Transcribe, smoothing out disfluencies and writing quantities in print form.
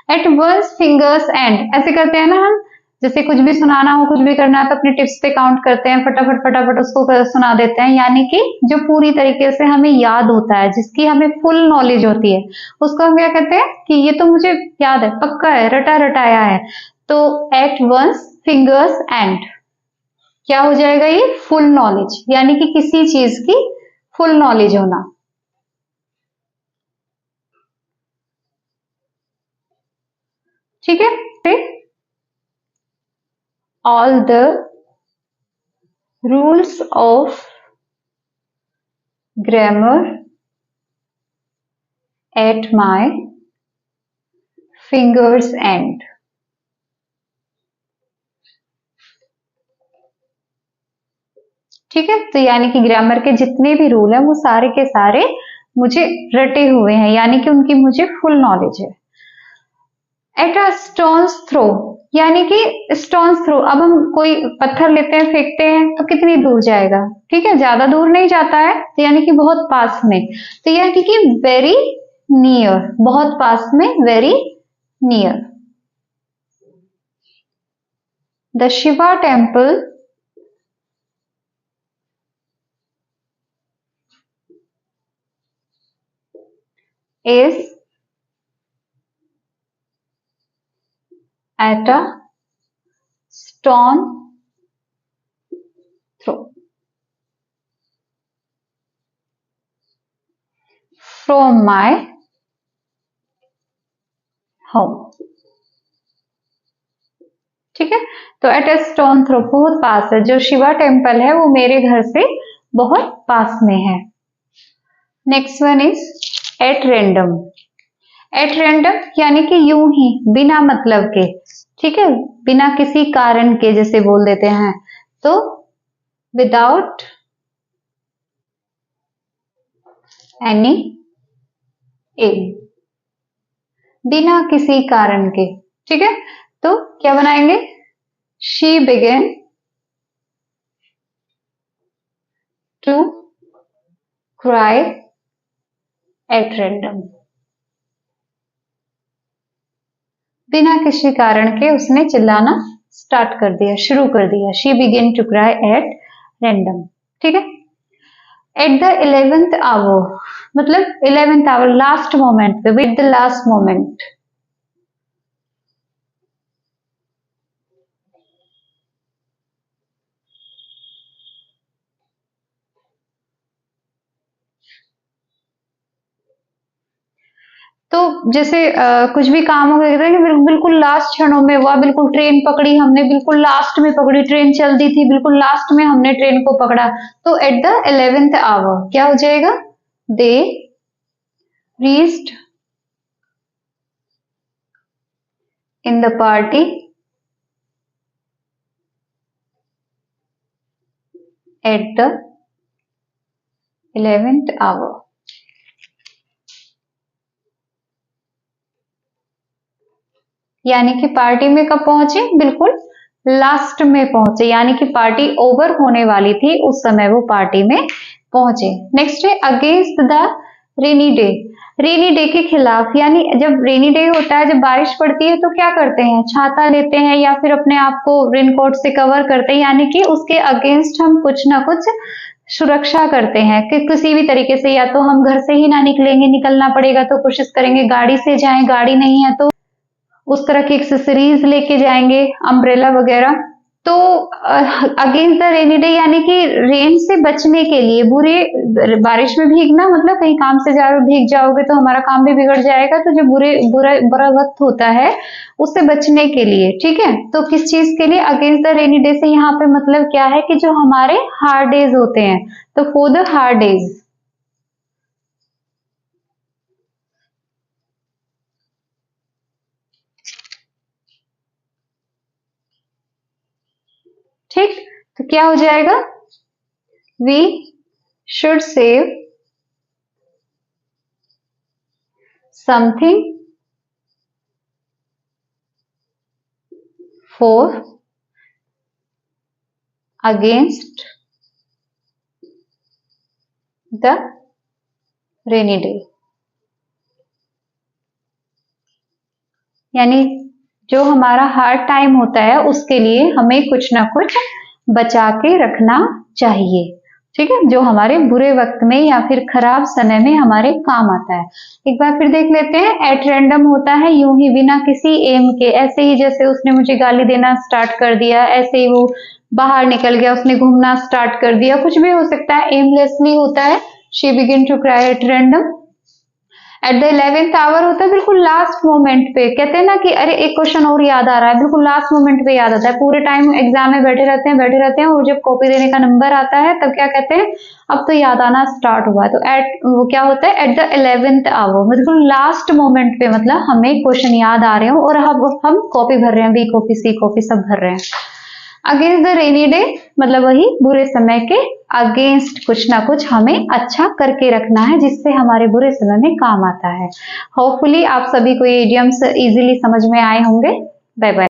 Eight once fingers and, ऐसे करते हैं ना हम, जैसे कुछ भी सुनाना हो, कुछ भी करना है तो अपने टिप्स पे काउंट करते हैं, फटाफट फटाफट उसको सुना देते हैं, यानी कि जो पूरी तरीके से हमें याद होता है, जिसकी हमें फुल नॉलेज होती है, उसको हम क्या कहते हैं कि ये तो मुझे याद है, पक्का है, रटा रटाया है। तो एट वंस फिंगर्स एंड क्या हो जाएगा, ये फुल नॉलेज, यानी कि किसी चीज की फुल नॉलेज होना। ठीक है, all the rules of grammar at my fingers and. ठीक है, तो यानी कि ग्रामर के जितने भी रूल हैं वो सारे के सारे मुझे रटे हुए हैं, यानी कि उनकी मुझे फुल नॉलेज है। एट अ स्टोन्स थ्रो, यानी कि स्टोन्स थ्रो, अब हम कोई पत्थर लेते हैं, फेंकते हैं तो कितनी दूर जाएगा, ठीक है, ज्यादा दूर नहीं जाता है, तो यानी कि बहुत पास में, तो यानी कि वेरी नियर, बहुत पास में, very near. The Shiva temple is at a stone throw from my home। ठीक है, तो एट ए स्टोन थ्रो बहुत पास है, जो शिवा टेम्पल है वो मेरे घर से बहुत पास में है। Next one is eight random. At random यानी कि यूं ही, बिना मतलब के, ठीक है, बिना किसी कारण के जैसे बोल देते हैं, तो विदाउट एनी एम, बिना किसी कारण के। ठीक है, तो क्या बनाएंगे, she began to cry at random, बिना किसी कारण के उसने चिल्लाना स्टार्ट कर दिया, शुरू कर दिया। She began to cry at random. ठीक है, एट द 11th आवर, मतलब 11th आवर, लास्ट मोमेंट पे, विद द लास्ट मोमेंट। तो जैसे कुछ भी काम हो गया कि बिल्कुल लास्ट क्षणों में हुआ, बिल्कुल ट्रेन पकड़ी हमने, बिल्कुल लास्ट में पकड़ी, ट्रेन चलती थी, बिल्कुल लास्ट में हमने ट्रेन को पकड़ा, तो एट द 11th आवर क्या हो जाएगा, they reached in the party at the 11th hour. यानी कि पार्टी में कब पहुंचे, बिल्कुल लास्ट में पहुंचे, यानी कि पार्टी ओवर होने वाली थी उस समय वो पार्टी में पहुंचे। नेक्स्ट है against the rainy day. Rainy day के खिलाफ, यानी जब रेनी डे होता है, जब बारिश पड़ती है तो क्या करते हैं, छाता लेते हैं या फिर अपने आप को रेनकोट से कवर करते हैं, यानी कि उसके अगेंस्ट हम कुछ ना कुछ सुरक्षा करते हैं कि किसी भी तरीके से, या तो हम घर से ही ना निकलेंगे, निकलना पड़ेगा तो कोशिश करेंगे गाड़ी से जाएं, गाड़ी नहीं है तो उस तरह की एक्सेसरीज लेके जाएंगे, अम्ब्रेला वगैरह। तो अगेंस्ट द रेनी डे यानी कि रेन से बचने के लिए, बुरे बारिश में भीगना, मतलब कहीं काम से जा रहे हो भीग जाओगे तो हमारा काम भी बिगड़ जाएगा, तो जो बुरा वक्त होता है उससे बचने के लिए। ठीक है, तो किस चीज के लिए, अगेंस्ट द रेनी डे से यहाँ पे मतलब क्या है कि जो हमारे हार्ड डेज होते हैं, तो फॉर द हार्ड डेज। ठीक, तो क्या हो जाएगा, we should save something for against the rainy day। यानी जो हमारा हार्ड टाइम होता है उसके लिए हमें कुछ ना कुछ बचा के रखना चाहिए, ठीक है, जो हमारे बुरे वक्त में या फिर खराब समय में हमारे काम आता है। एक बार फिर देख लेते हैं। एट रैंडम होता है यूं ही बिना किसी एम के, ऐसे ही जैसे उसने मुझे गाली देना स्टार्ट कर दिया, ऐसे ही वो बाहर निकल गया, उसने घूमना स्टार्ट कर दिया, कुछ भी हो सकता है। एमलेसली होता है। She begin to cry at random. At the 11th hour होता है बिल्कुल लास्ट मोमेंट पे। कहते हैं ना कि अरे एक क्वेश्चन और याद आ रहा है, बिल्कुल लास्ट मोमेंट पे याद आता है। पूरे टाइम एग्जाम में बैठे रहते हैं और जब कॉपी देने का नंबर आता है तब क्या कहते हैं, अब तो याद आना स्टार्ट हुआ है। तो एट वो क्या होता है, एट द 11th आवर, बिल्कुल लास्ट मोमेंट पे, मतलब हमें क्वेश्चन याद आ रहे हो और हम कॉपी भर रहे हैं, बी कॉपी सी कॉपी सब भर रहे हैं। अगेंस्ट द रेनी डे, मतलब वही बुरे समय के अगेंस्ट कुछ ना कुछ हमें अच्छा करके रखना है जिससे हमारे बुरे समय में काम आता है। होपफुली आप सभी को ये इडियम्स इजीली समझ में आए होंगे। Bye bye.